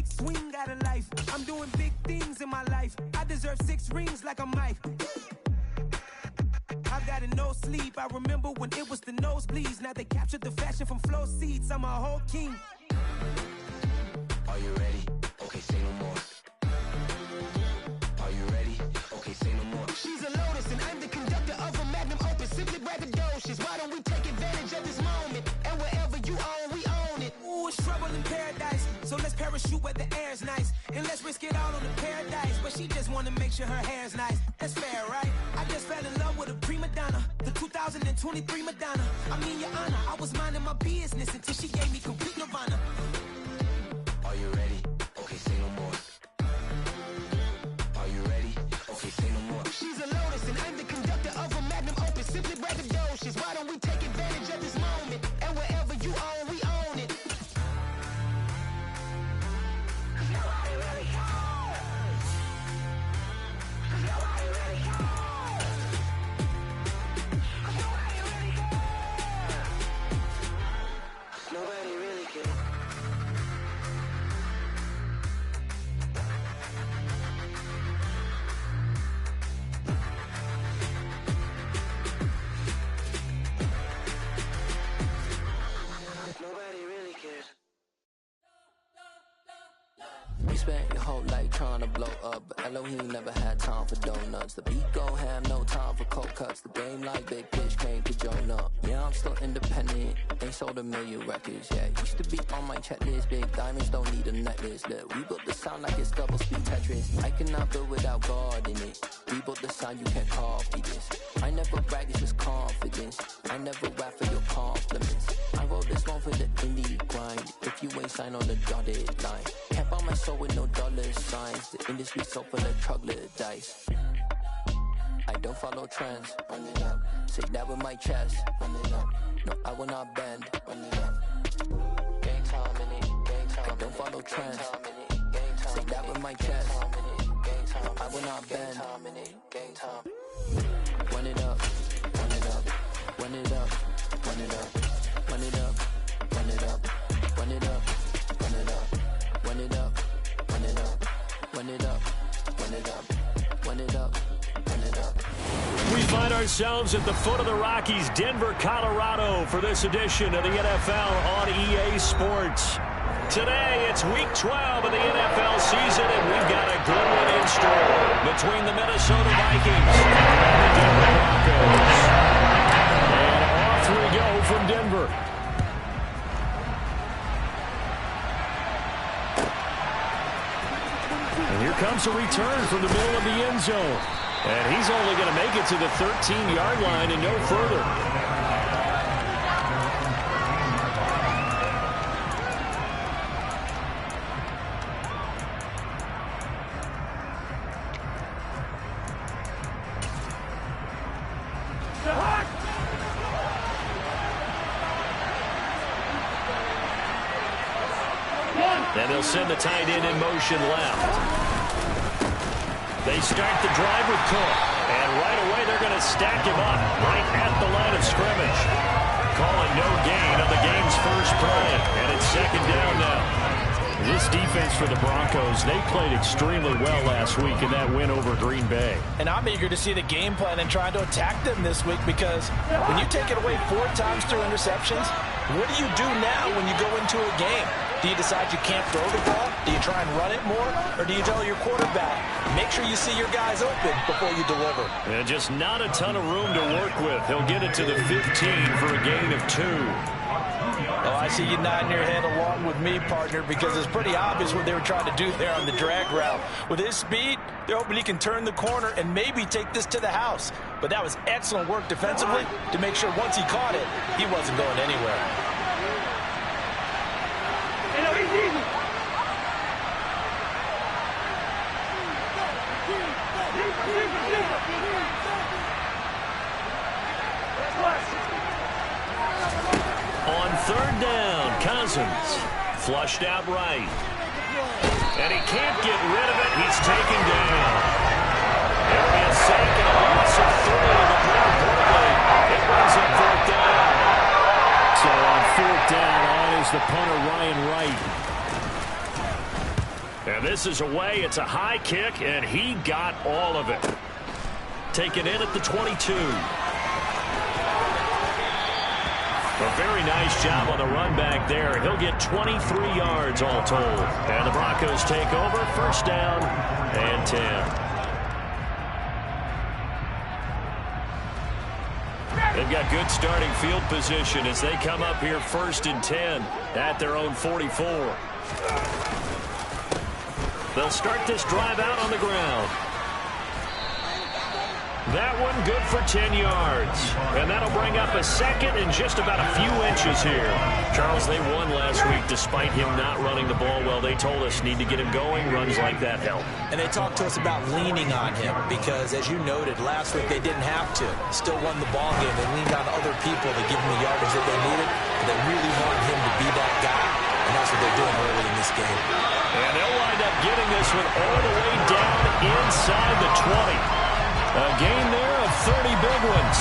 big swing out of life. I'm doing big things in my life. I deserve 6 rings like a Mike. I've got no sleep. I remember when it was the nosebleeds. Now they captured the fashion from flow seats. I'm a whole king. Are you ready? Okay, say no more. Are you ready? Okay, say no more. She's a lotus and I'm the conductor of a magnum opus. Simply braggadocious. Why don't we take advantage of this moment? And wherever you own, we own it. Ooh, it's trouble in paradise. So let's parachute where the air's nice. And let's risk it all on the paradise. But she just wanna make sure her hair's nice. That's fair, right? I just fell in love with a prima donna. The 2023 Madonna. I mean, your honor, I was minding my business until she gave me complete nirvana. Are you ready? Okay, say no more. Are you ready? Okay, say no more. She's a lotus and I'm the conductor of a magnum opus. Simply braggadocious. Why don't we take advantage of this moment? And wherever you own, we own it. Nobody really cares. Nobody really cares. Nobody really cares. Nobody really cares. Nobody really cares. You spent your whole life trying to blow up, but Elohim never had time for donuts. The beat go ham, no time for cold cuts. The game like big bitch came to join up. Yeah, I'm still independent, ain't sold 1 million records. Yeah, used to be on my checklist. Big diamonds don't need a necklace. Look, we built the sound like it's double speed Tetris. I cannot build without God in it. We built the sound, you can't copy this. I never brag, it's just confidence. I never rap for your compliments. I wrote this one for the indie grind. If you ain't signed on the dotted line, can't buy my soul with no dollar signs. The industry so full of troglodytes. I don't follow trends. Run it up. Say that with my chest. Run it up. No, I will not bend. Run it up. Gang time in it. Gang time. I don't follow trends. Say that with my chest. No, I will not bend. Gang time. Run it up. Run it up. Run it up. Run it up. Run it up. Run it up. Run it up. Run it up. Run it up. Run it up. Run it up. Run it up. Run it up. Run it up. We find ourselves at the foot of the Rockies, Denver, Colorado, for this edition of the NFL on EA Sports. Today, it's Week 12 of the NFL season, and we've got a good one in store between the Minnesota Vikings and the Denver Broncos. And off we go from Denver. And here comes a return from the middle of the end zone. And he's only going to make it to the 13-yard line and no further. And they'll send the tight end in motion left. They start the drive with Cook. And right away, they're going to stack him up right at the line of scrimmage. Calling no gain on the game's first play. And it's second down now. This defense for the Broncos, they played extremely well last week in that win over Green Bay. And I'm eager to see the game plan and trying to attack them this week, because when you take it away 4 times through interceptions, what do you do now when you go into a game? Do you decide you can't throw the ball? Do you try and run it more? Or do you tell your quarterback, make sure you see your guys open before you deliver? And just not a ton of room to work with. He'll get it to the 15 for a gain of 2. Oh, I see you nodding your head along with me, partner, because it's pretty obvious what they were trying to do there on the drag route. With his speed, they're hoping he can turn the corner and maybe take this to the house. But that was excellent work defensively to make sure once he caught it, he wasn't going anywhere. On third down, Cousins flushed out right. And he can't get rid of it. He's taken down. There'll be a sack and a loss of 3, but more importantly, it brings up fourth down. So on fourth down, on is the punter, Ryan Wright. And this is away. It's a high kick, and he got all of it. Taken in at the 22. A very nice job on the run back there. He'll get 23 yards all told. And the Broncos take over. First down and 10. They've got good starting field position as they come up here 1st and 10 at their own 44. They'll start this drive out on the ground. That one good for 10 yards. And that'll bring up a second and just about a few inches here. Charles, they won last week despite him not running the ball well. They told us need to get him going. Runs like that help. And they talked to us about leaning on him because, as you noted, last week they didn't have to. Still won the ball game. They leaned on other people to give him the yardage that they needed. But they really want him to be that guy. And that's what they're doing early in this game. And they'll wind up getting this one all the way down inside the 20. A gain there of 30 big ones.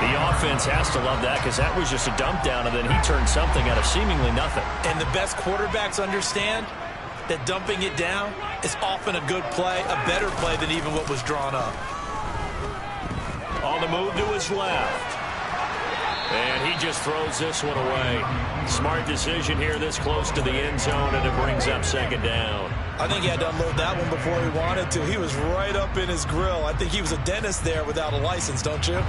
The offense has to love that because that was just a dump down, and then he turned something out of seemingly nothing. And the best quarterbacks understand that dumping it down is often a good play, a better play than even what was drawn up. On the move to his left. And he just throws this one away. Smart decision here this close to the end zone, and it brings up second down. I think he had to unload that one before he wanted to. He was right up in his grill. I think he was a dentist there without a license, don't you?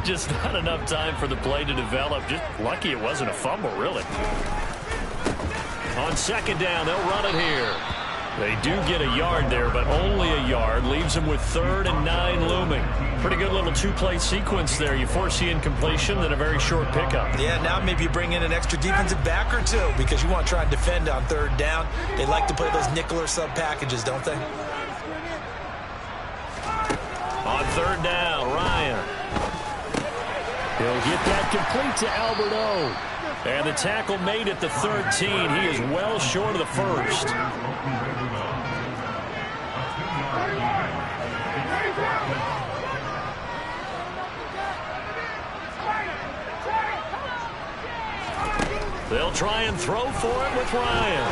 Just not enough time for the play to develop. Just lucky it wasn't a fumble, really. On second down, they'll run it here. They do get a yard there, but only a yard. Leaves them with 3rd and 9 looming. Pretty good little two-play sequence there. You force the incompletion, then a very short pickup. Yeah, now maybe you bring in an extra defensive back or two because you want to try and defend on 3rd down. They like to play those nickel or sub packages, don't they? On 3rd down, Ryan. He'll get that complete to Albert O. And the tackle made at the 13. He is well short of the first. They'll try and throw for it with Ryan.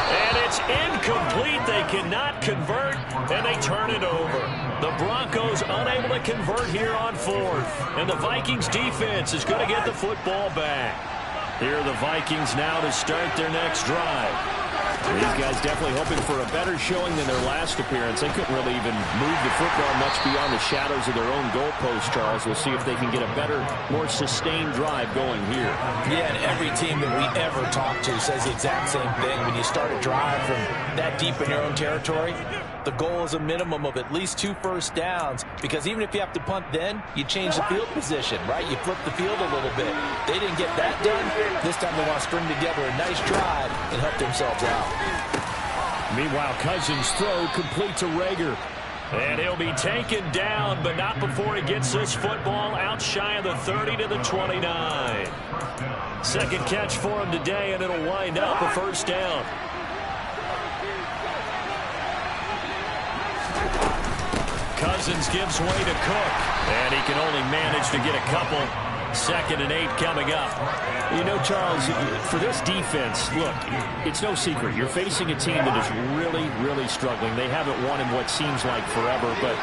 And it's incomplete. They cannot convert, and they turn it over. The Broncos unable to convert here on 4th. And the Vikings defense is going to get the football back. Here are the Vikings now to start their next drive. These guys definitely hoping for a better showing than their last appearance. They couldn't really even move the football much beyond the shadows of their own goalpost, Charles. We'll see if they can get a better, more sustained drive going here. Yeah, and every team that we ever talk to says the exact same thing. When you start a drive from that deep in your own territory, the goal is a minimum of at least 2 first downs, because even if you have to punt then, you change the field position, right? You flip the field a little bit. They didn't get that done. This time they want to string together a nice drive and help themselves out. Meanwhile, Cousins' throw complete to Rager. And he'll be taken down, but not before he gets this football out shy of the 30 to the 29. Second catch for him today, and it'll wind up a first down. Cousins gives way to Cook, and he can only manage to get a couple. 2nd and 8 coming up. You know, Charles, for this defense, look, it's no secret. You're facing a team that is really, really struggling. They haven't won in what seems like forever, but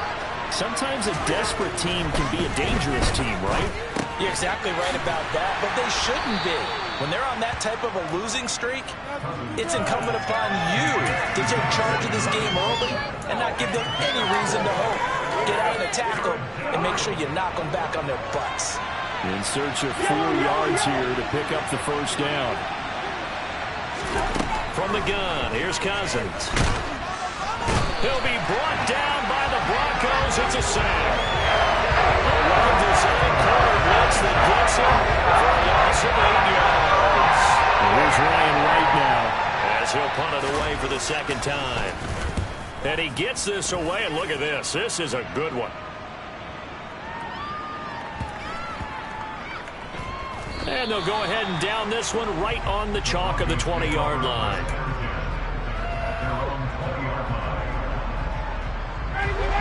sometimes a desperate team can be a dangerous team, right? You're exactly right about that, but they shouldn't be. When they're on that type of a losing streak, it's incumbent upon you to take charge of this game early and not give them any reason to hope. Get out of the tackle and make sure you knock them back on their butts. In search of 4 yards here to pick up the first down. From the gun, here's Cousins. He'll be brought down by the Broncos. It's a sack. A well-designed corner blitz that gets him for a loss of 8 yards. And here's Ryan right now as he'll punt it away for the second time. And he gets this away, and look at this. This is a good one. And they'll go ahead and down this one right on the chalk of the 20-yard line.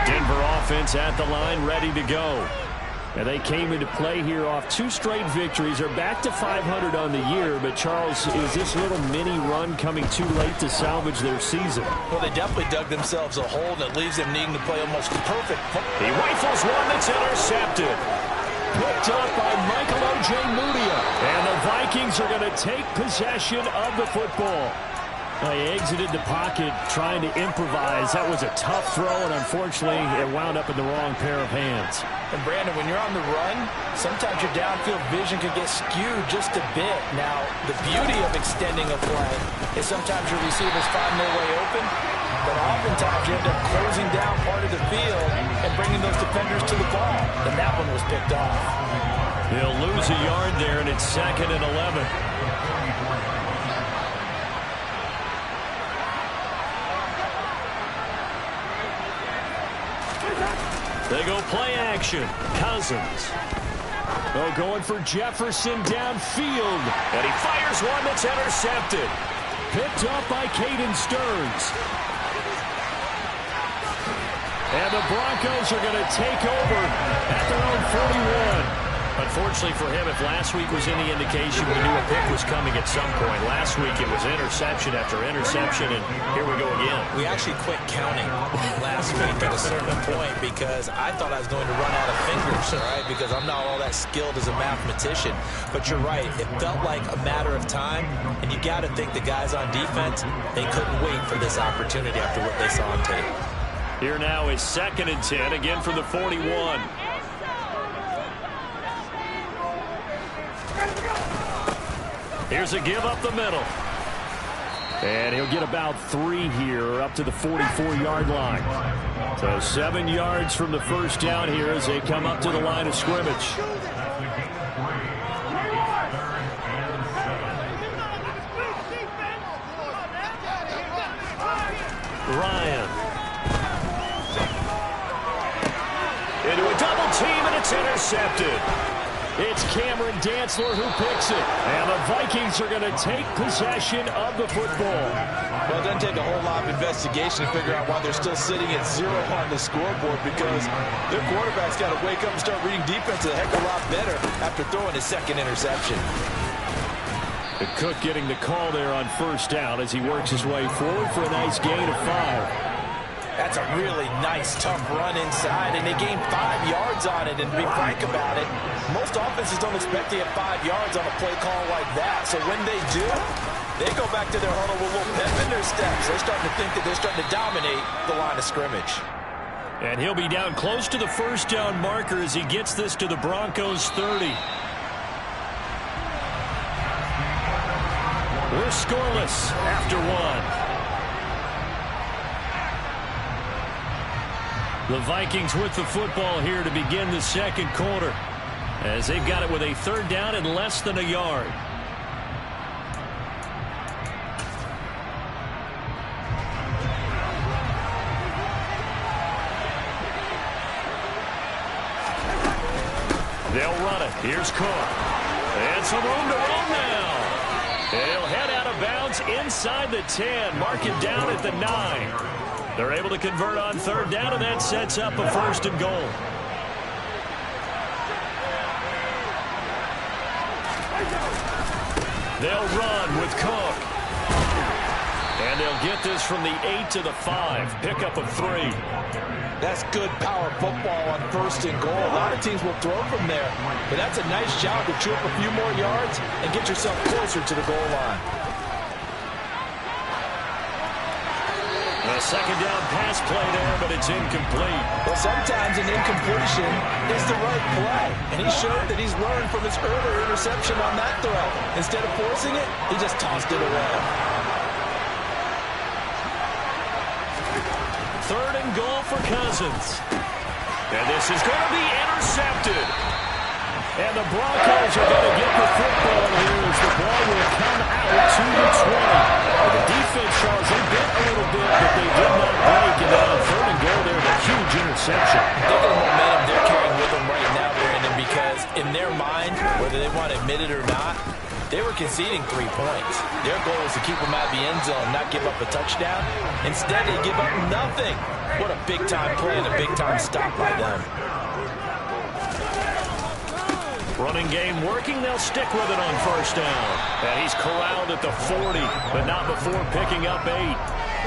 Denver offense at the line, ready to go. And they came into play here off 2 straight victories. They're back to 500 on the year. But, Charles, is this little mini run coming too late to salvage their season? Well, they definitely dug themselves a hole that leaves them needing to play almost perfect. He rifles one that's intercepted. Picked up by Michael Ojemudia. And the Vikings are going to take possession of the football. He exited the pocket trying to improvise. That was a tough throw, and unfortunately, it wound up in the wrong pair of hands. And, Brandon, when you're on the run, sometimes your downfield vision can get skewed just a bit. Now, the beauty of extending a play is sometimes your receivers find their way open, but oftentimes you end up closing down part of the field and bringing those defenders to the ball. And that one was picked off. They'll lose a yard there, and it's 2nd and 11. They go play action. Cousins. Oh, going for Jefferson downfield. And he fires one that's intercepted. Picked up by Caden Stearns. And the Broncos are going to take over at their own 41. Unfortunately for him, if last week was any indication, we knew a pick was coming at some point. Last week it was interception after interception, and here we go again. We actually quit counting last week at a certain point because I thought I was going to run out of fingers, all right, because I'm not all that skilled as a mathematician. But you're right. It felt like a matter of time, and you got to think the guys on defense, they couldn't wait for this opportunity after what they saw on tape. Here now is 2nd and 10, again from the 41. Here's a give up the middle. And he'll get about 3 here up to the 44-yard line. So 7 yards from the first down here as they come up to the line of scrimmage. Ryan. Into a double team, and it's intercepted. It's Cameron Dantzler who picks it. And the Vikings are going to take possession of the football. Well, it doesn't take a whole lot of investigation to figure out why they're still sitting at 0 on the scoreboard, because their quarterback's got to wake up and start reading defense a heck of a lot better after throwing his 2nd interception. Cook getting the call there on first down as he works his way forward for a nice gain of 5. That's a really nice, tough run inside, and they gained 5 yards on it. And to be frank about it, most offenses don't expect to get 5 yards on a play call like that. So when they do, they go back to their huddle with a little pep in their steps. They're starting to think that they're starting to dominate the line of scrimmage. And he'll be down close to the first down marker as he gets this to the Broncos 30. We're scoreless after 1. The Vikings with the football here to begin the 2nd quarter, as they've got it with a 3rd down and less than a yard. They'll run it. Here's Cook. And some room to run now. And he'll head out of bounds inside the 10. Mark it down at the 9. They're able to convert on 3rd down, and that sets up a 1st and goal. They'll run with Cook. And they'll get this from the 8 to the 5. Pickup of 3. That's good power football on 1st and goal. A lot of teams will throw from there, but that's a nice job to chew up a few more yards and get yourself closer to the goal line. A 2nd down pass play there, but it's incomplete. Well, sometimes an incompletion is the right play, and he showed that he's learned from his earlier interception on that throw. Instead of forcing it, he just tossed it away. 3rd and goal for Cousins. And this is going to be intercepted. And the Broncos are going to get the football here as the ball will come out to the 20. The defense, Charles, they bit a little bit, but they did not break. And on 3rd and goal there, a huge interception. Think of the momentum they're carrying with them right now, Brandon, because in their mind, whether they want to admit it or not, they were conceding 3 points. Their goal is to keep them out of the end zone, not give up a touchdown. Instead, they give up nothing. What a big-time play and a big-time stop by them. Running game working. They'll stick with it on first down. And he's corralled at the 40, but not before picking up 8.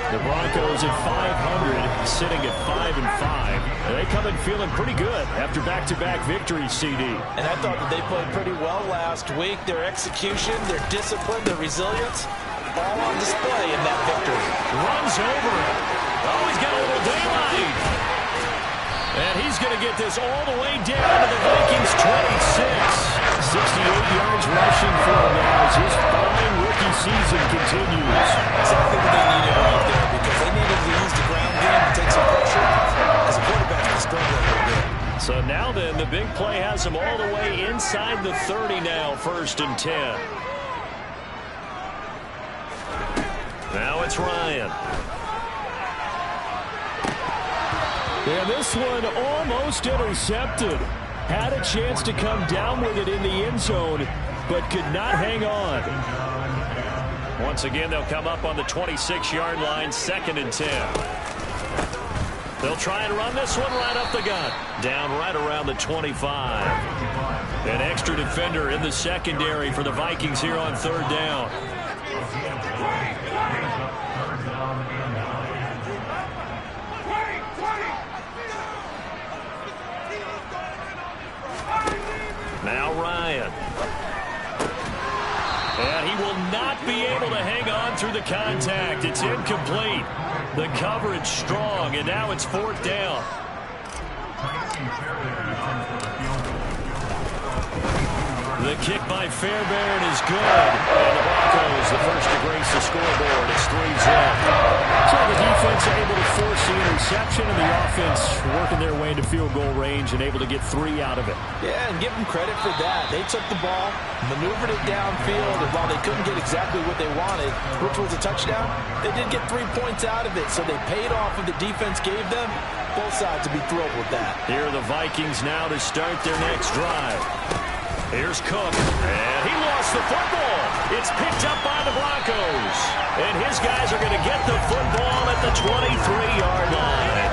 The Broncos at 500, sitting at 5-5. They come in feeling pretty good after back-to-back victories, CD. And I thought that they played pretty well last week. Their execution, their discipline, their resilience, all on display in that victory. Runs over it. Oh, he's got a little daylight. And he's going to get this all the way down to the Vikings' 26. 68 yards rushing for him now as his fine rookie season continues. Exactly what they needed right there, because they needed to use the ground game to take some pressure. As a quarterback, they struggled a little bit. So now then, the big play has him all the way inside the 30 now, 1st and 10. Now it's Ryan. And this one almost intercepted. Had a chance to come down with it in the end zone, but could not hang on. Once again, they'll come up on the 26-yard line, 2nd and 10. They'll try and run this one right up the gut. Down right around the 25. An extra defender in the secondary for the Vikings here on 3rd down. Now Ryan. And he will not be able to hang on through the contact. It's incomplete. The coverage strong, and now it's 4th down. The kick by Fairbairn is good. And the Broncos, the first to grace the scoreboard. It's 3-0. So the defense able to force the interception, and the offense working their way into field goal range and able to get 3 out of it. Yeah, and give them credit for that. They took the ball, maneuvered it downfield, and while they couldn't get exactly what they wanted, which was a touchdown, they did get 3 points out of it, so they paid off what the defense gave them. Both sides to be thrilled with that. Here are the Vikings now to start their next drive. Here's Cook, and he lost the football. It's picked up by the Broncos, and his guys are going to get the football at the 23-yard line.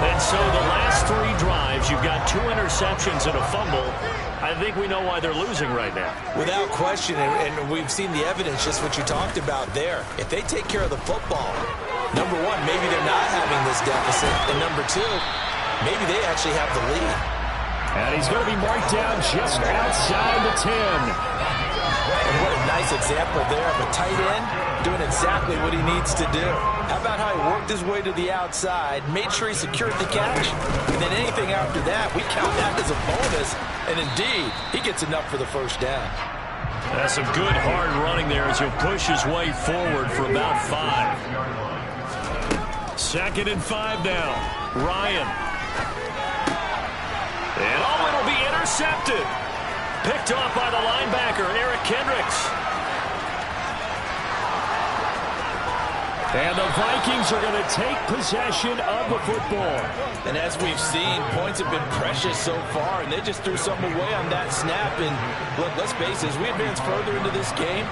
And so the last 3 drives, you've got 2 interceptions and a fumble. I think we know why they're losing right now. Without question, and we've seen the evidence, just what you talked about there. If they take care of the football, number 1, maybe they're not having this deficit, and number 2, maybe they actually have the lead. And he's going to be marked down just outside the 10. And what a nice example there of a tight end doing exactly what he needs to do. How about how he worked his way to the outside, made sure he secured the catch, and then anything after that, we count that as a bonus. And indeed, he gets enough for the first down. That's some good hard running there as he'll push his way forward for about 5. 2nd and 5 now. Ryan. And oh, it'll be intercepted. Picked off by the linebacker, Eric Kendricks. And the Vikings are going to take possession of the football. And as we've seen, points have been precious so far, and they just threw something away on that snap. And look, let's face it, as we advance further into this game,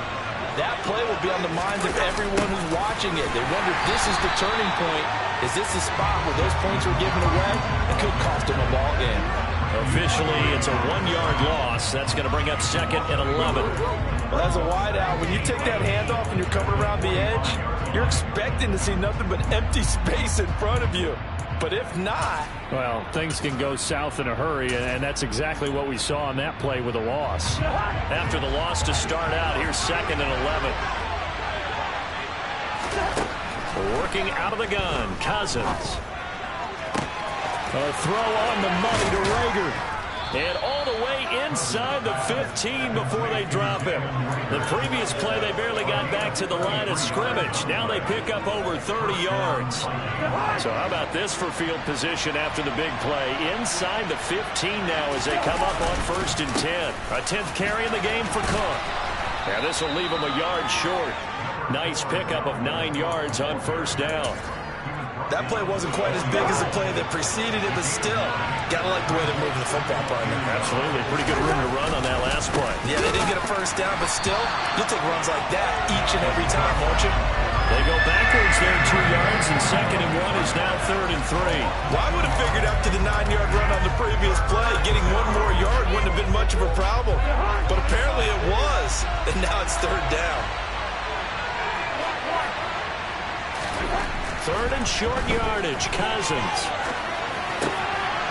that play will be on the minds of everyone who's watching it. They wonder if this is the turning point. Is this the spot where those points were given away? It could cost them a ball game. Officially, it's a 1-yard loss. That's going to bring up 2nd and 11. Well, as a wideout, when you take that handoff and you're coming around the edge, you're expecting to see nothing but empty space in front of you. But if not... Well, things can go south in a hurry, and that's exactly what we saw on that play with a loss. After the loss to start out, here's 2nd and 11. Working out of the gun, Cousins. A throw on the money to Rager. And all the way inside the 15 before they drop him. The previous play, they barely got back to the line of scrimmage. Now they pick up over 30 yards. So how about this for field position after the big play? Inside the 15 now as they come up on 1st and 10. A 10th carry in the game for Cook. And this will leave him a yard short. Nice pickup of 9 yards on 1st down. That play wasn't quite as big as the play that preceded it, but still, gotta like the way they're moving the football, partner. Absolutely. Pretty good room to run on that last play. Yeah, they didn't get a first down, but still, you'll take runs like that each and every time, won't you? They go backwards there 2 yards, and 2nd and 1 is now 3rd and 3. Well, I would have figured after the 9-yard run on the previous play, getting 1 more yard wouldn't have been much of a problem. But apparently it was, and now it's 3rd down. 3rd and short yardage, Cousins.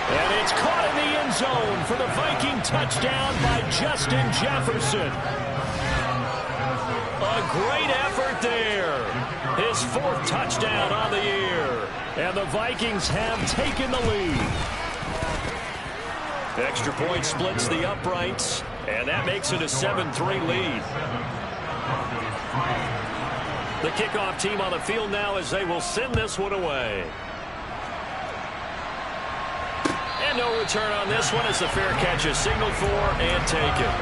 And it's caught in the end zone for the Viking touchdown by Justin Jefferson. A great effort there. His 4th touchdown on the year. And the Vikings have taken the lead. Extra point splits the uprights, and that makes it a 7-3 lead. The kickoff team on the field now as they will send this one away. And no return on this one as the fair catch is signaled for and taken.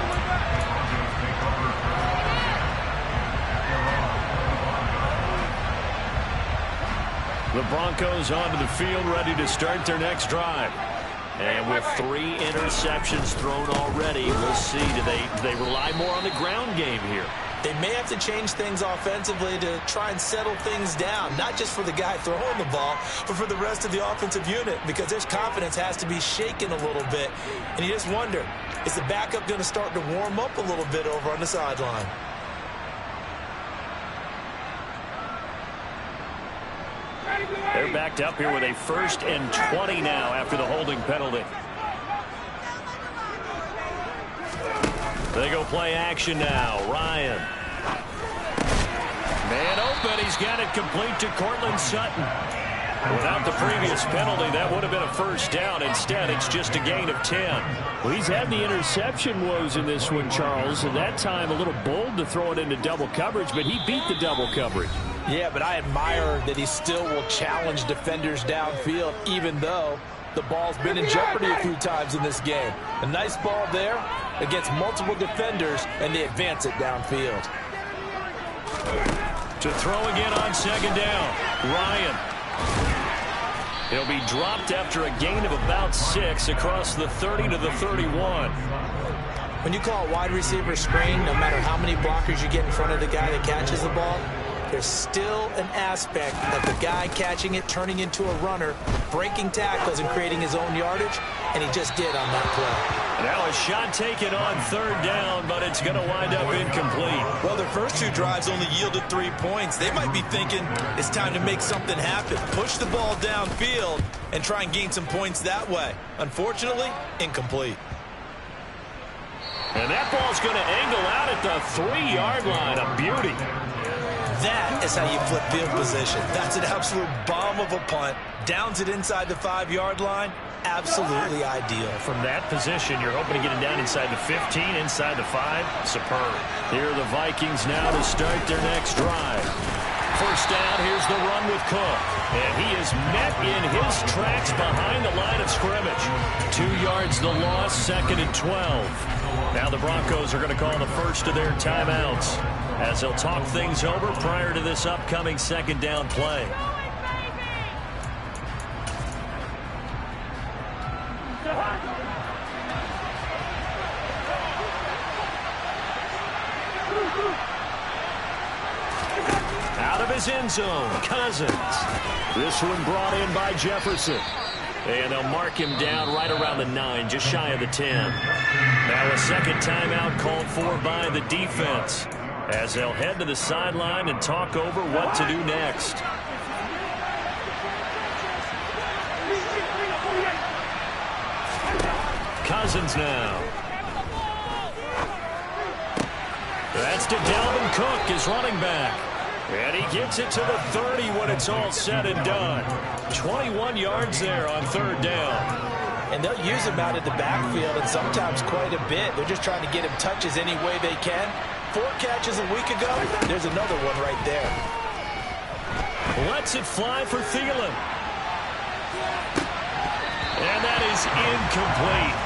The Broncos onto the field, ready to start their next drive. And with 3 interceptions thrown already, we'll see. Do they rely more on the ground game here? They may have to change things offensively to try and settle things down, not just for the guy throwing the ball, but for the rest of the offensive unit, because their confidence has to be shaken a little bit. And you just wonder, is the backup going to start to warm up a little bit over on the sideline? They're backed up here with a 1st and 20 now after the holding penalty. They go play action now. Ryan. Man open. He's got it complete to Cortland Sutton. Without the previous penalty, that would have been a 1st down. Instead, it's just a gain of 10. Well, he's had the interception woes in this one, Charles. And that time a little bold to throw it into double coverage, but he beat the double coverage. Yeah, but I admire that he still will challenge defenders downfield, even though the ball's been in jeopardy a few times in this game. A nice ball there against multiple defenders, and they advance it downfield. To throw again on 2nd down. Ryan. He'll be dropped after a gain of about 6 across the 30 to the 31. When you call a wide receiver screen, no matter how many blockers you get in front of the guy that catches the ball, there's still an aspect of the guy catching it, turning into a runner, breaking tackles and creating his own yardage, and he just did on that play. Now a shot taken on 3rd down, but it's going to wind up incomplete. Well, their first 2 drives only yielded 3 points. They might be thinking it's time to make something happen. Push the ball downfield and try and gain some points that way. Unfortunately, incomplete. And that ball's going to angle out at the 3-yard line. A beauty. That is how you flip field position. That's an absolute bomb of a punt. Downs it inside the 5-yard line. Absolutely ideal. From that position, you're hoping to get it down inside the 15, inside the 5. Superb. Here are the Vikings now to start their next drive. 1st down, here's the run with Cook. And he is met in his tracks behind the line of scrimmage. 2 yards the loss, 2nd and 12. Now the Broncos are going to call the first of their timeouts as they'll talk things over prior to this upcoming 2nd down play. Out of his end zone, Cousins. This one brought in by Jefferson. And they'll mark him down right around the 9, just shy of the 10. Now a 2nd timeout called for by the defense as they'll head to the sideline and talk over what to do next. Cousins now. That's to Dalvin Cook, his running back. And he gets it to the 30 when it's all said and done. 21 yards there on 3rd down. And they'll use him out of the backfield, and sometimes quite a bit. They're just trying to get him touches any way they can. 4 catches a week ago. There's another one right there. Lets it fly for Thielen. And that is incomplete.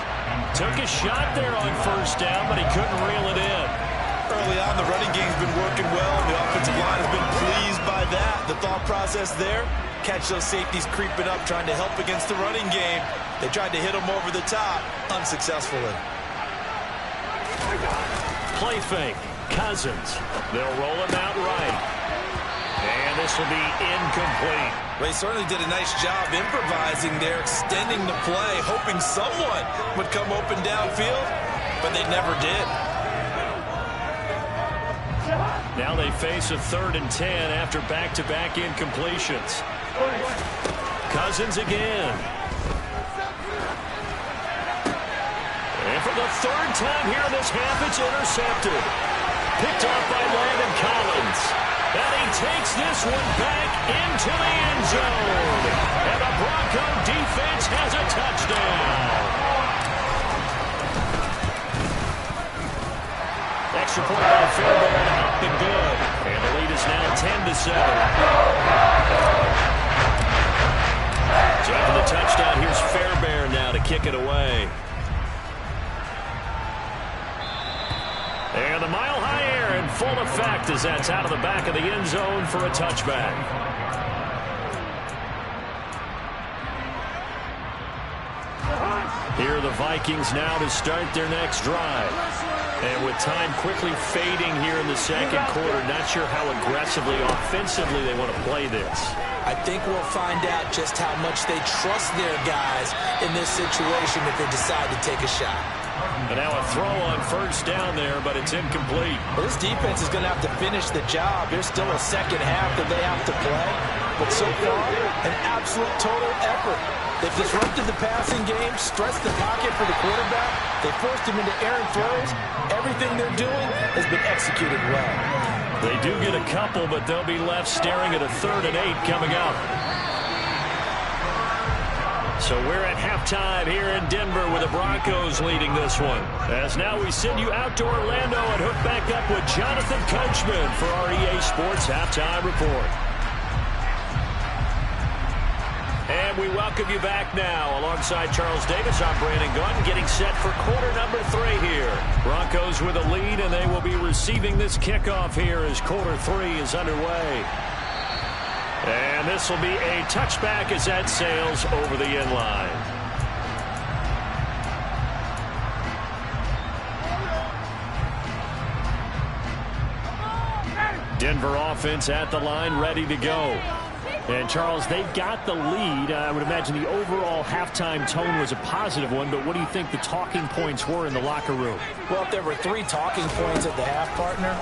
Took a shot there on 1st down, but he couldn't reel it in. Early on, the running game's been working well. The offensive line has been pleased by that. The thought process there, catch those safeties creeping up, trying to help against the running game. They tried to hit them over the top, unsuccessfully. Play fake. Cousins. They'll roll him out right. will be incomplete. They certainly did a nice job improvising there, extending the play, hoping someone would come open downfield, but they never did. Now they face a 3rd and 10 after back-to-back incompletions. Cousins again. And for the 3rd time here in this half, it's intercepted. Picked off by Landon Collins. And he takes this one back into the end zone. And the Bronco defense has a touchdown. Extra point by Fairbairn, up and good. And the lead is now 10-7. Jumping the touchdown, here's Fairbairn now to kick it away. And the mile-high air in full effect as that's out of the back of the end zone for a touchback. Here are the Vikings now to start their next drive. And with time quickly fading here in the second quarter, not sure how aggressively, offensively they want to play this. I think we'll find out just how much they trust their guys in this situation if they decide to take a shot. And now a throw on first down there, but it's incomplete. Well, this defense is going to have to finish the job. There's still a second half that they have to play. But so far, an absolute total effort. They've disrupted the passing game, stretched the pocket for the quarterback. They forced him into errant throws. Everything they're doing has been executed well. They do get a couple, but they'll be left staring at a 3rd and 8 coming up. So we're at halftime here in Denver with the Broncos leading this one. As now we send you out to Orlando and hook back up with Jonathan Coachman for our EA Sports Halftime Report. And we welcome you back now. Alongside Charles Davis, I'm Brandon Gunn, getting set for quarter number 3 here. Broncos with a lead, and they will be receiving this kickoff here as quarter 3 is underway. And this will be a touchback as that sails over the end line. Denver offense at the line, ready to go. And, Charles, they got the lead. I would imagine the overall halftime tone was a positive one, but what do you think the talking points were in the locker room? Well, if there were 3 talking points at the half, partner,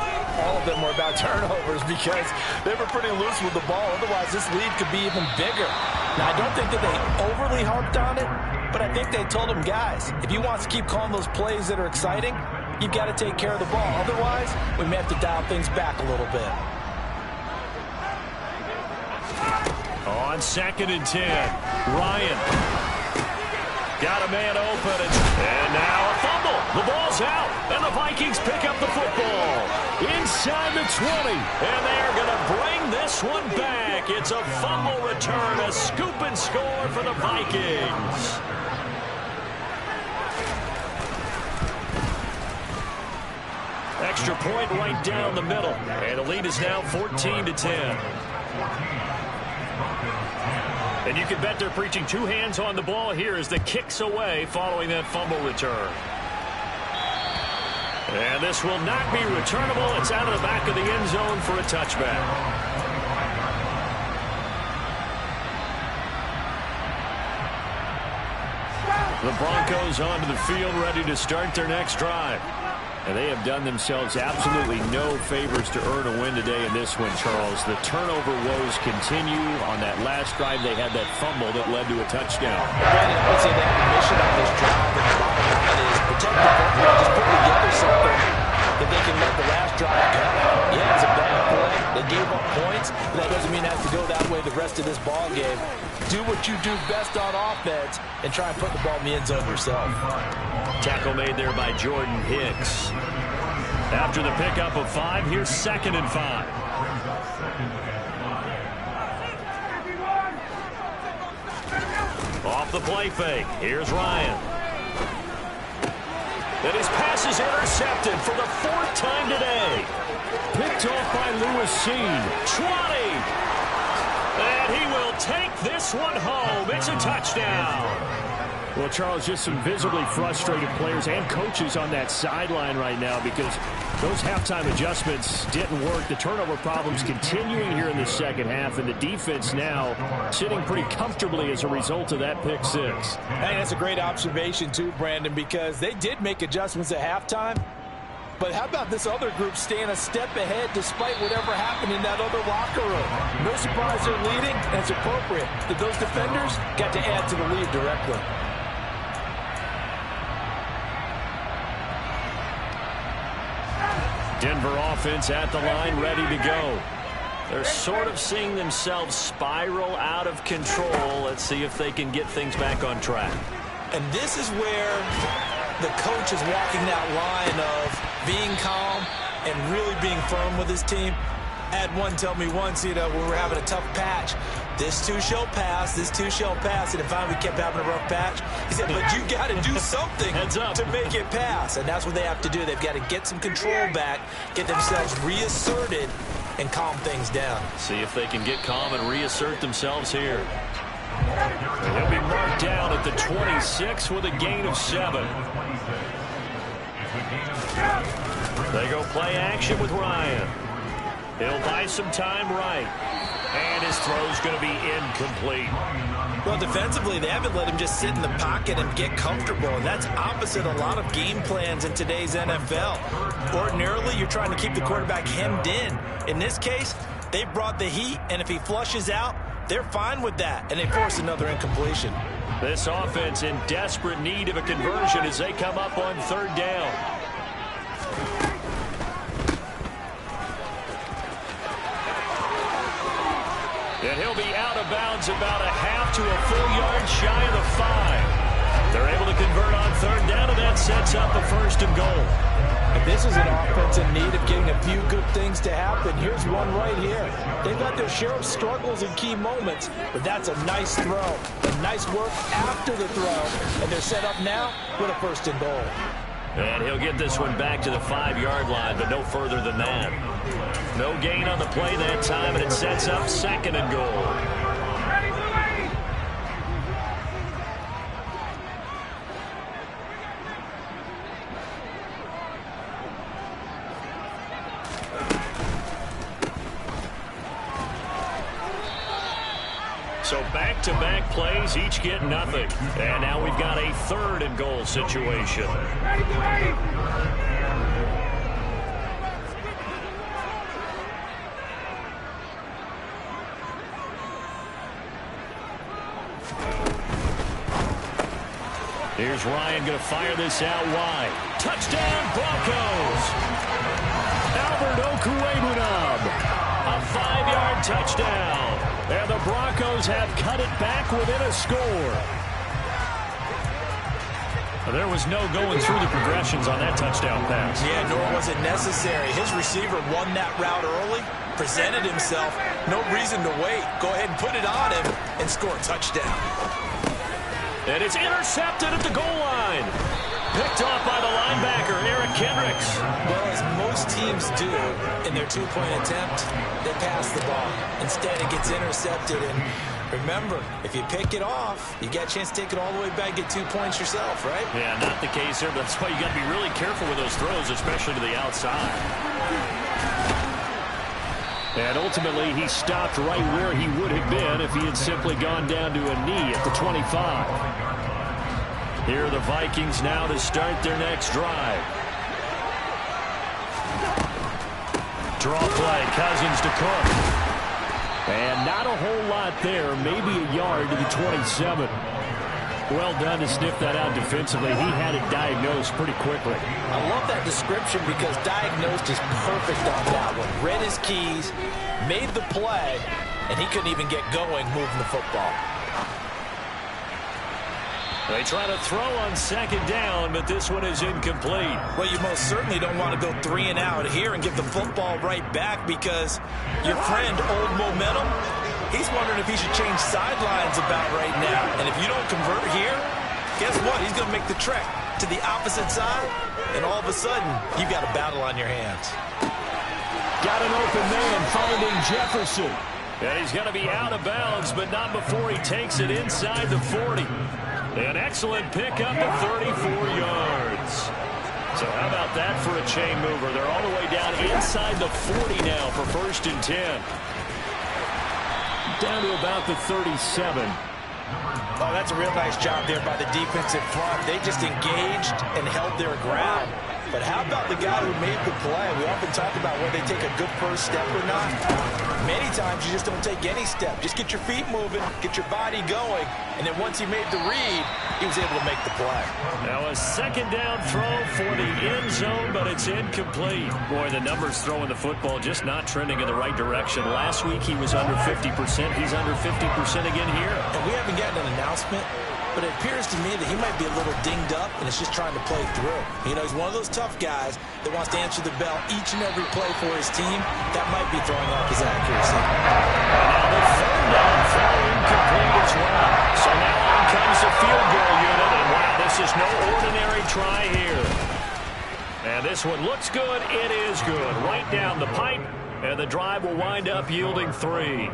all of them were about turnovers because they were pretty loose with the ball. Otherwise, this lead could be even bigger. Now, I don't think that they overly harped on it, but I think they told them, guys, if you want to keep calling those plays that are exciting, you've got to take care of the ball. Otherwise, we may have to dial things back a little bit. On 2nd and 10, Ryan got a man open, and now a fumble. The ball's out, and the Vikings pick up the football inside the 20, and they're going to bring this one back. It's a fumble return, a scoop and score for the Vikings. Extra point right down the middle, and the lead is now 14-10. And you can bet they're preaching 2 hands on the ball here as the kick's away following that fumble return. And this will not be returnable. It's out of the back of the end zone for a touchback. The Broncos onto the field, ready to start their next drive. And they have done themselves absolutely no favors to earn a win today in this one, Charles. The turnover woes continue. On that last drive, they had that fumble that led to a touchdown. Brandon, I would say they have a mission on this drive, and the bottom line is protect the football. Just put together something that they can let the last drive go. Yeah, it's a bad play. They gave up points, but that doesn't mean it has to go that way the rest of this ball game. Do what you do best on offense and try and put the ball in the end zone yourself. Tackle made there by Jordan Hicks. After the pickup of 5, here's 2nd and 5. Off the play fake. Here's Ryan. And his pass is intercepted for the 4th time today. Picked off by Lewis Seen. 20. And he will take this one home. It's a touchdown. Well, Charles, just some visibly frustrated players and coaches on that sideline right now because those halftime adjustments didn't work. The turnover problems continuing here in the second half, and the defense now sitting pretty comfortably as a result of that pick six. I think that's a great observation too, Brandon, because they did make adjustments at halftime. But how about this other group staying a step ahead despite whatever happened in that other locker room? No surprise they're leading, and it's appropriate that those defenders got to add to the lead directly. Denver offense at the line, ready to go. They're sort of seeing themselves spiral out of control. Let's see if they can get things back on track. And this is where the coach is walking that line of being calm and really being firm with his team. I had one tell me once, when we were having a tough patch, this too shall pass, this too shall pass. And finally we kept having a rough patch. He said, but you got to do something to make it pass. And that's what they have to do. They've got to get some control back, get themselves reasserted, and calm things down. See if they can get calm and reassert themselves here. He'll be marked down at the 26 with a gain of 7. They go play action with Ryan. He'll buy some time right. And his throw's going to be incomplete. Well, defensively, they haven't let him just sit in the pocket and get comfortable. And that's opposite a lot of game plans in today's NFL. Ordinarily, you're trying to keep the quarterback hemmed in. In this case, they brought the heat, and if he flushes out, they're fine with that, and they force another incompletion. This offense in desperate need of a conversion as they come up on third down. And he'll be out of bounds about a half to a full yard shy of the 5. They're able to convert on third down, and that sets up a 1st and goal. If this is an offense in need of getting a few good things to happen, here's one right here. They've got their share of struggles in key moments, but that's a nice throw. A nice work after the throw, and they're set up now with a 1st and goal. And he'll get this one back to the 5-yard line, but no further than that. No gain on the play that time, and it sets up 2nd and goal. So back-to-back plays, each get nothing. And now we've got a 3rd and goal situation. Here's Ryan going to fire this out wide. Touchdown, Broncos! Albert Okwuegbunam, a 5-yard touchdown. And the Broncos have cut it back within a score. There was no going through the progressions on that touchdown pass. Yeah, nor was it necessary. His receiver won that route early, presented himself. No reason to wait. Go ahead and put it on him and score a touchdown. And it's intercepted at the goal line. Picked off by the linebacker, Eric Kendricks. Well, as most teams do in their 2-point attempt, they pass the ball. Instead, it gets intercepted. And remember, if you pick it off, you get a chance to take it all the way back, get 2 points yourself, right? Yeah, not the case here, but that's why you got to be really careful with those throws, especially to the outside. And ultimately, he stopped right where he would have been if he had simply gone down to a knee at the 25. Here are the Vikings now to start their next drive. Draw play, Cousins to Cook. And not a whole lot there, maybe a yard to the 27. Well done to sniff that out defensively. He had it diagnosed pretty quickly. I love that description because diagnosed is perfect on that one. Read his keys, made the play, and he couldn't even get going moving the football. They try to throw on 2nd down, but this one is incomplete. Well, you most certainly don't want to go 3 and out here and give the football right back because your friend, Old Momentum, he's wondering if he should change sidelines about right now. And if you don't convert here, guess what? He's going to make the trek to the opposite side, and all of a sudden, you've got a battle on your hands. Got an open man finding Jefferson. And he's going to be out of bounds, but not before he takes it inside the 40. An excellent pickup of 34 yards. So how about that for a chain mover? They're all the way down inside the 40 now for 1st and 10. Down to about the 37. Oh, that's a real nice job there by the defensive front. They just engaged and held their ground. But how about the guy who made the play? We often talk about whether they take a good first step or not. Many times you just don't take any step. Just get your feet moving, get your body going, and then once he made the read, he was able to make the play. Now a 2nd down throw for the end zone, but it's incomplete. Boy, the numbers throwing the football just not trending in the right direction. Last week he was under 50%. He's under 50% again here. And we haven't gotten an announcement, but it appears to me that he might be a little dinged up and is just trying to play through. You know, he's one of those tough guys that wants to answer the bell each and every play for his team. That might be throwing off his accuracy. And now the 3rd down throw incomplete as well. So now on comes the field goal unit, and wow, this is no ordinary try here. And this one looks good. It is good. Right down the pipe, and the drive will wind up yielding 3.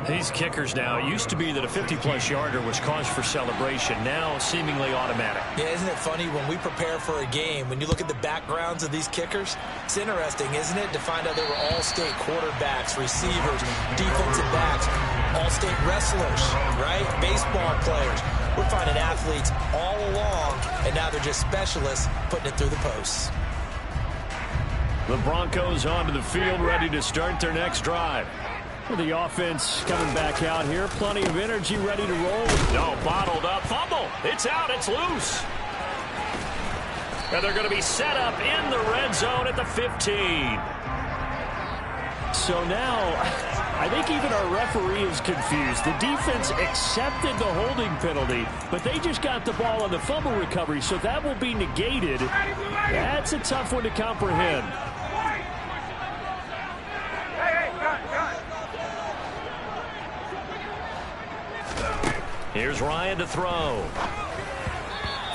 These kickers now, it used to be that a 50-plus yarder was cause for celebration. Now seemingly automatic. Yeah, isn't it funny when we prepare for a game, when you look at the backgrounds of these kickers, it's interesting, isn't it, to find out they were all-state quarterbacks, receivers, defensive backs, all-state wrestlers, right? Baseball players. We're finding athletes all along, and now they're just specialists putting it through the posts. The Broncos onto the field, ready to start their next drive. The offense coming back out here. Plenty of energy, ready to roll. No, bottled up. Fumble. It's out. It's loose. And they're going to be set up in the red zone at the 15. So now, I think even our referee is confused. The defense accepted the holding penalty, but they just got the ball on the fumble recovery, so that will be negated. That's a tough one to comprehend. Here's Ryan to throw.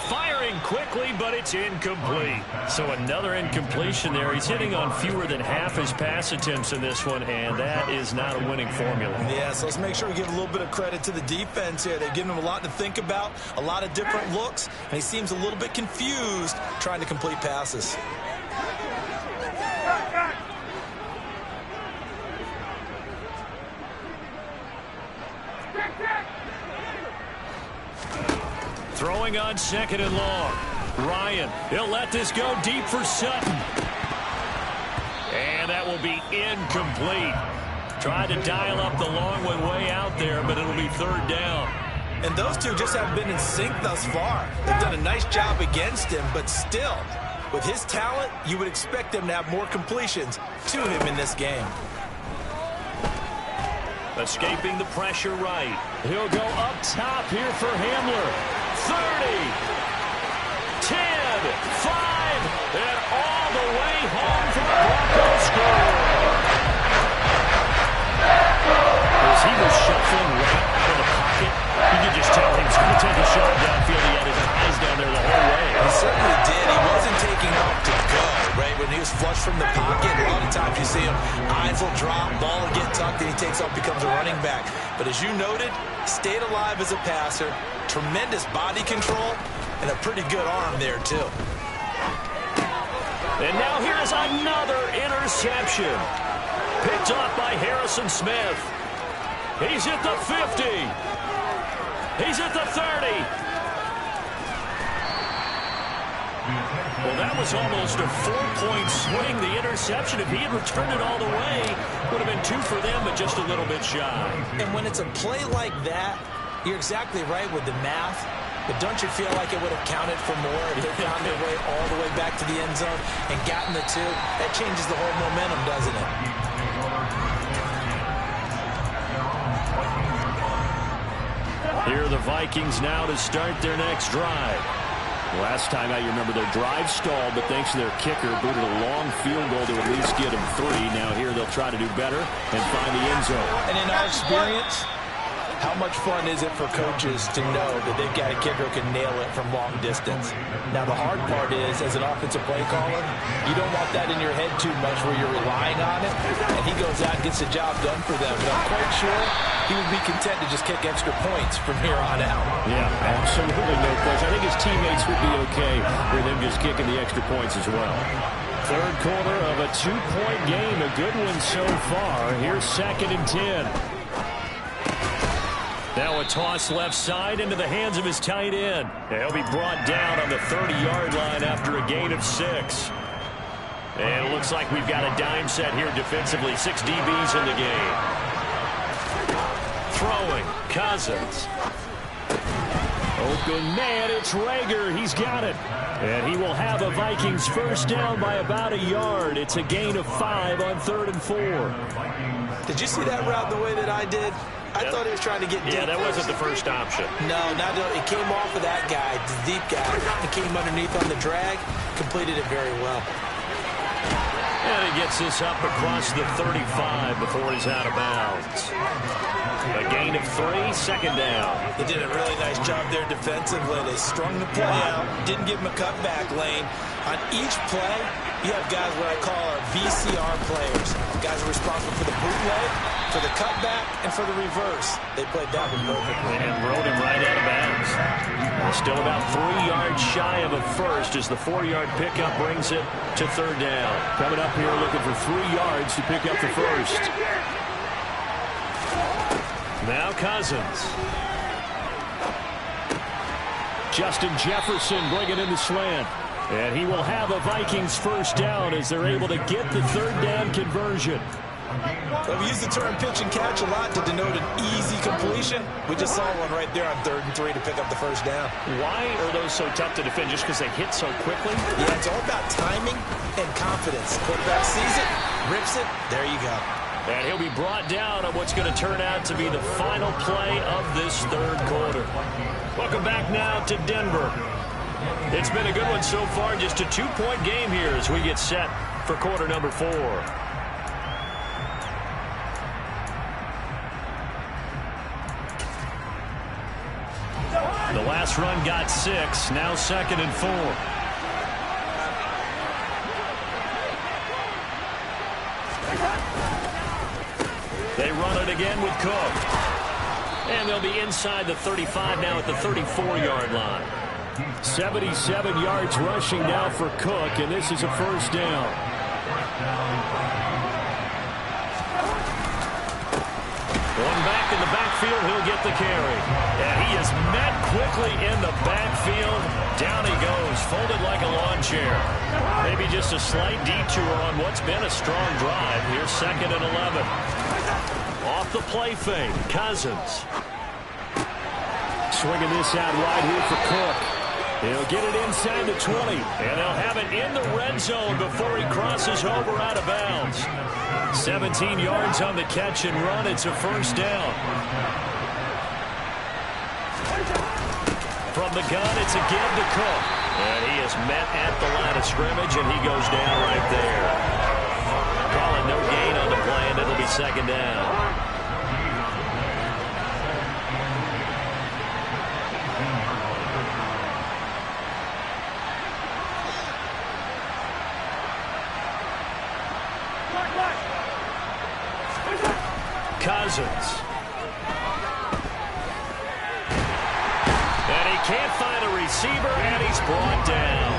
Firing quickly, but it's incomplete. So another incompletion there. He's hitting on fewer than half his pass attempts in this one, and that is not a winning formula. Yeah, so let's make sure we give a little bit of credit to the defense here. They've given him a lot to think about, a lot of different looks, and he seems a little bit confused trying to complete passes. Throwing on 2nd and long. Ryan, he'll let this go deep for Sutton. And that will be incomplete. Tried to dial up the long one way out there, but it'll be 3rd down. And those two just haven't been in sync thus far. They've done a nice job against him, but still, with his talent, you would expect them to have more completions to him in this game. Escaping the pressure right. He'll go up top here for Hamler. 30, 10, 5, and all the way home for the Broncos score. As he was shuffling right out of the pocket, you could just tell he was going to take a shot downfield. He had his eyes down there the whole way. He certainly did. He wasn't taking off to go, right? When he was flush from the pocket, a lot of times you see him, eyes will drop, ball will get tucked, and he takes off, becomes a running back. But as you noted, stayed alive as a passer, tremendous body control, and a pretty good arm there, too. And now here's another interception. Picked off by Harrison Smith. He's at the 50. He's at the 30. Well, that was almost a 4-point swing, the interception. If he had returned it all the way, would have been 2 for them, but just a little bit shy. And when it's a play like that, you're exactly right with the math, but don't you feel like it would have counted for more if they found their way all the way back to the end zone and gotten the 2? That changes the whole momentum, doesn't it? Here are the Vikings now to start their next drive. Last time out, you remember their drive stalled, but thanks to their kicker, booted a long field goal to at least get them 3. Now here they'll try to do better and find the end zone. And in our experience, How much fun is it for coaches to know that they've got a kicker who can nail it from long distance? Now, the hard part is, as an offensive play caller, you don't want that in your head too much where you're relying on it, and he goes out and gets the job done for them. But I'm quite sure he would be content to just kick extra points from here on out. Yeah, absolutely no question. I think his teammates would be okay with him just kicking the extra points as well. Third quarter of a 2-point game, a good one so far. Here's 2nd and 10. Now a toss left side into the hands of his tight end. He'll be brought down on the 30-yard line after a gain of 6. And it looks like we've got a dime set here defensively. 6 DBs in the game. Throwing, Cousins. Open man, it's Rager. He's got it. And he will have a Vikings first down by about a yard. It's a gain of 5 on 3rd and 4. Did you see that route the way that I did? I thought he was trying to get deep. Yeah, that wasn't the first option. No, it came off of that guy, the deep guy. It came underneath on the drag, completed it very well. And he gets this up across the 35 before he's out of bounds. A gain of 3, 2nd down. They did a really nice job there defensively. They strung the play out, didn't give him a cutback lane. On each play, you have guys what I call our VCR players. Guys are responsible for the bootleg, for the cutback, and for the reverse. They played that one perfectly. And rode him right out of bounds. Still about 3 yards shy of a first as the 4-yard pickup brings it to 3rd down. Coming up here looking for 3 yards to pick up the first. Now Cousins. Justin Jefferson bringing in the slant. And he will have a Vikings first down as they're able to get the 3rd down conversion. Well, we use the term pitch and catch a lot to denote an easy completion. We just saw one right there on 3rd and 3 to pick up the first down. Why are those so tough to defend? Just because they hit so quickly? Yeah, it's all about timing and confidence. Quarterback sees it, rips it, there you go. And he'll be brought down on what's going to turn out to be the final play of this 3rd quarter. Welcome back now to Denver. It's been a good one so far. Just a 2-point game here as we get set for quarter number 4. The last run got 6. Now 2nd and 4. They run it again with Cook. And they'll be inside the 35 now at the 34-yard line. 77 yards rushing now for Cook, and this is a first down. One back in the backfield, he'll get the carry. And he is met quickly in the backfield. Down he goes, folded like a lawn chair. Maybe just a slight detour on what's been a strong drive. Here's 2nd and 11. Off the play fake, Cousins. Swinging this out wide here for Cook. He'll get it inside the 20. And they'll have it in the red zone before he crosses over out of bounds. 17 yards on the catch and run. It's a first down. From the gun, it's a give to Cook. And he is met at the line of scrimmage, and he goes down right there. Calling no gain on the play, and it'll be 2nd down. Cousins. And he can't find a receiver, and he's brought down.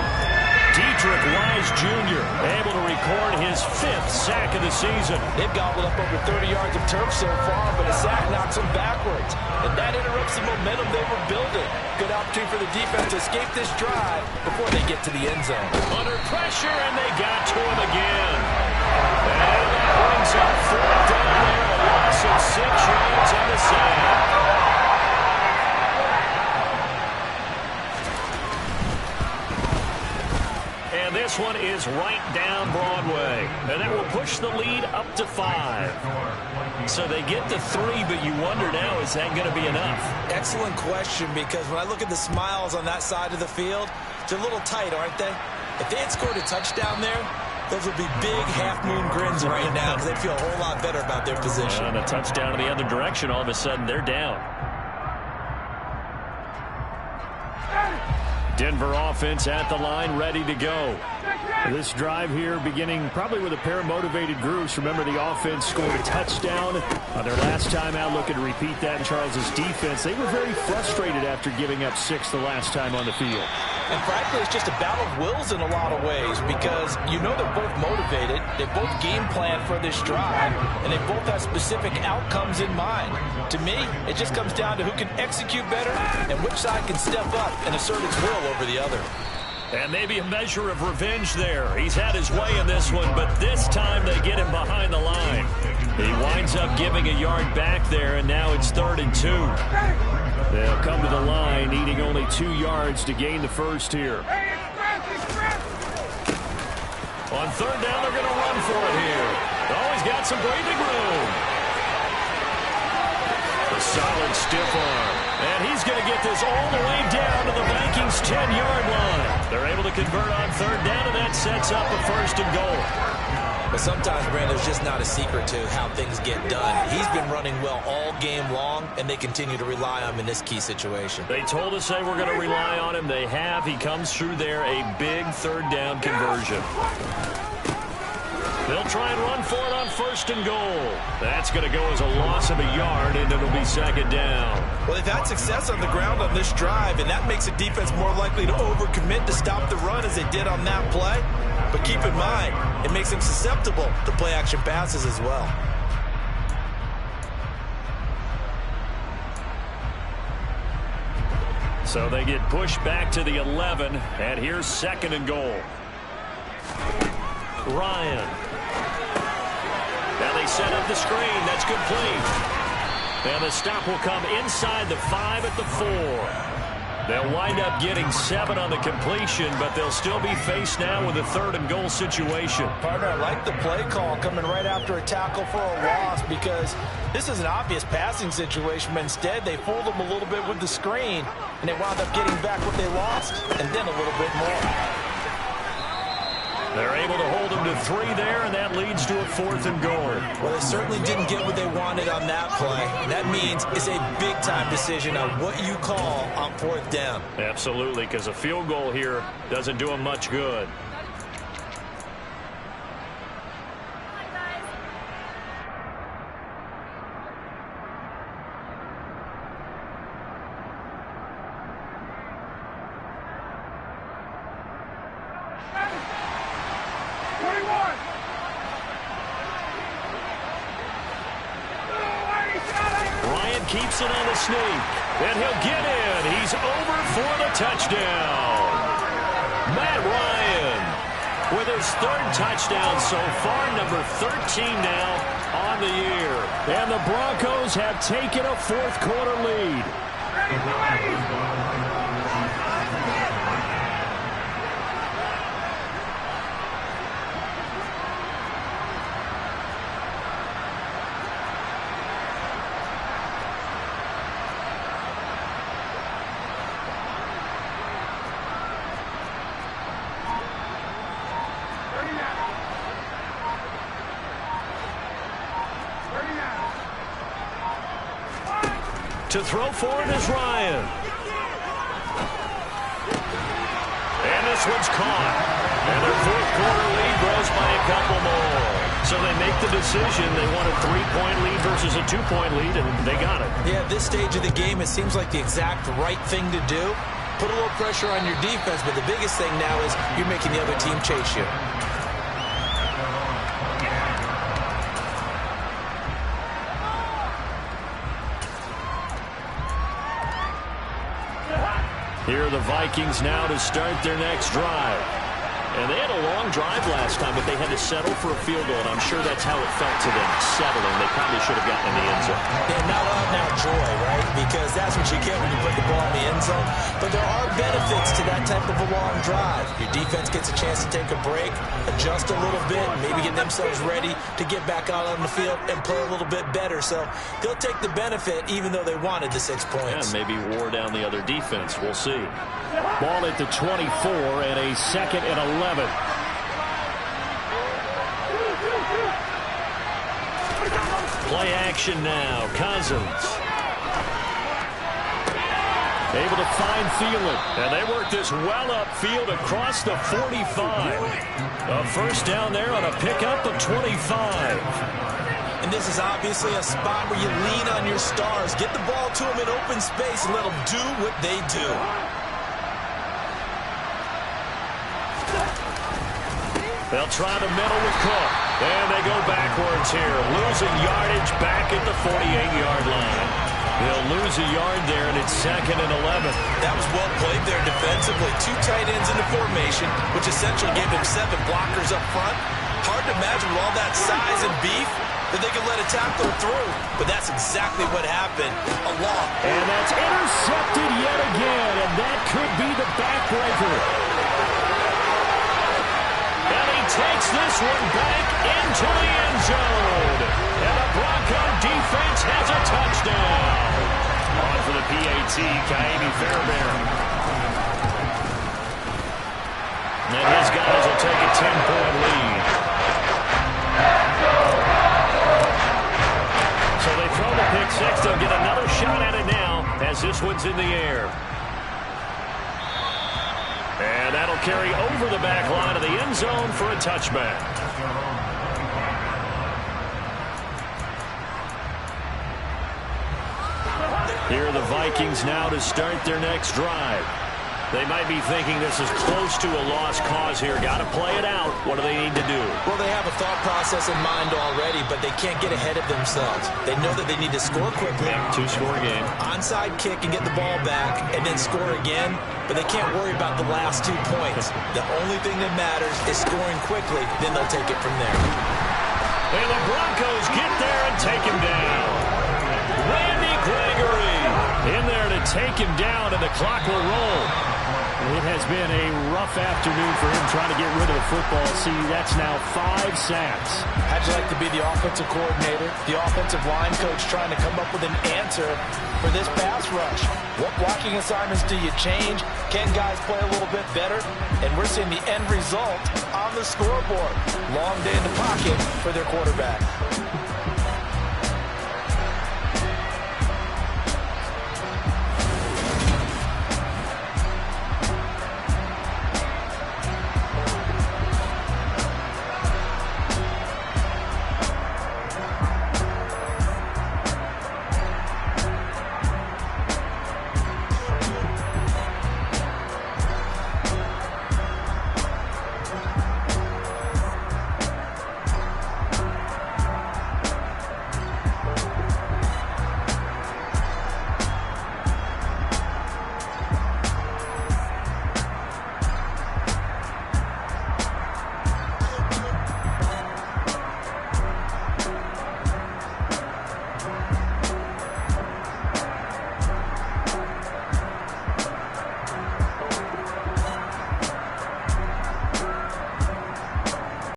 Dietrich Wise Jr. able to record his 5th sack of the season. They've gobbled up over 30 yards of turf so far, but a sack knocks them backwards. And that interrupts the momentum they were building. Good opportunity for the defense to escape this drive before they get to the end zone. Under pressure, and they got to him again. And that brings up 4th down there. A loss of 6 yards on the sack. And this one is right down Broadway. And that will push the lead up to 5. So they get to 3, but you wonder now, is that going to be enough? Excellent question, because when I look at the smiles on that side of the field, they're a little tight, aren't they? If they had scored a touchdown there, those would be big half-moon grins right now because they feel a whole lot better about their position. And a touchdown in the other direction, all of a sudden they're down. Denver offense at the line, ready to go. This drive here beginning probably with a pair of motivated groups. Remember, the offense scored a touchdown on their last time out. Looking to repeat that in Charles's defense. They were very frustrated after giving up 6 the last time on the field. And frankly, it's just a battle of wills in a lot of ways because you know they're both motivated. They both game plan for this drive, and they both have specific outcomes in mind. To me, it just comes down to who can execute better and which side can step up and assert its will over the other. And maybe a measure of revenge there. He's had his way in this one, but this time they get him behind the line. He winds up giving a yard back there, and now it's 3rd and 2. They'll come to the line, needing only 2 yards to gain the first here. On 3rd down, they're going to run for it here. Oh, he's got some breathing room. A solid stiff arm. And he's going to get this all the way down to the Vikings' 10-yard line. They're able to convert on 3rd down, and that sets up a 1st and goal. But sometimes, Brandon, there's just not a secret to how things get done. He's been running well all game long, and they continue to rely on him in this key situation. They told us they were going to rely on him. They have. He comes through there, a big 3rd down conversion. They'll try and run for it on 1st and goal. That's going to go as a loss of a yard, and it'll be 2nd down. Well, they've had success on the ground on this drive, and that makes a defense more likely to overcommit to stop the run as they did on that play. But keep in mind, it makes them susceptible to play-action passes as well. So they get pushed back to the 11, and here's 2nd and goal. Ryan. Now they set up the screen. That's complete. And the stop will come inside the 5 at the 4. They'll wind up getting 7 on the completion, but they'll still be faced now with a 3rd and goal situation. Partner, I like the play call coming right after a tackle for a loss because this is an obvious passing situation, but instead they fooled them a little bit with the screen, and they wound up getting back what they lost, and then a little bit more. They're able to hold them to 3 there, and that leads to a 4th and goal. Well, they certainly didn't get what they wanted on that play. That means it's a big-time decision on what you call on 4th down. Absolutely, because a field goal here doesn't do them much good. Keeps it on the sneak, and he'll get in. He's over for the touchdown. Matt Ryan with his 3rd touchdown so far, number 13 now on the year. And the Broncos have taken a 4th quarter lead. To throw for it is Ryan. And this one's caught. And their 4th quarter lead grows by a couple more. So they make the decision. They want a 3-point lead versus a 2-point lead, and they got it. Yeah, at this stage of the game, it seems like the exact right thing to do. Put a little pressure on your defense, but the biggest thing now is you're making the other team chase you. Here are the Vikings now to start their next drive. And they had a long drive last time, but they had to settle for a field goal, and I'm sure that's how it felt to them, settling. They probably should have gotten in the end zone. Yeah, not out now joy, right? Because that's what you get when you put the ball in the end zone. But there are benefits to that type of a long drive. Your defense gets a chance to take a break, adjust a little bit, maybe get themselves ready to get back out on the field and play a little bit better. So they'll take the benefit even though they wanted the 6 points. Yeah, maybe wore down the other defense. We'll see. Ball at the 24 and a 2nd and 11. Play action now. Cousins. Able to find Thielen. And they work this well upfield across the 45. A first down there on a pickup of 25. And this is obviously a spot where you lean on your stars. Get the ball to them in open space and let them do what they do. They'll try the middle with Cook. And they go backwards here. Losing yardage back at the 48-yard line. They'll lose a yard there, and it's 2nd and 11. That was well played there defensively. 2 tight ends in the formation, which essentially gave them 7 blockers up front. Hard to imagine with all that size and beef that they could let a tackler through. But that's exactly what happened. A long. And that's intercepted yet again, and that could be the backbreaker. And he takes this one back into the end zone. And the Bronco defense has a touchdown. On for the PAT, Kaimi Fairbairn. And his guys will take a 10-point lead. So they throw the pick six. They'll get another shot at it now as this one's in the air. And that'll carry over the back line of the end zone for a touchback. Here are the Vikings now to start their next drive. They might be thinking this is close to a lost cause here. Got to play it out. What do they need to do? Well, they have a thought process in mind already, but they can't get ahead of themselves. They know that they need to score quickly. Yeah, 2-score game. Onside kick and get the ball back and then score again, but they can't worry about the last 2 points. The only thing that matters is scoring quickly, then they'll take it from there. And the Broncos get there and take him down. Randy Gregory in there to take him down, and the clock will roll. It has been a rough afternoon for him trying to get rid of the football. See, that's now 5 sacks. How'd you like to be the offensive coordinator, the offensive line coach trying to come up with an answer for this pass rush? What blocking assignments do you change? Can guys play a little bit better? And we're seeing the end result on the scoreboard. Long day in the pocket for their quarterback.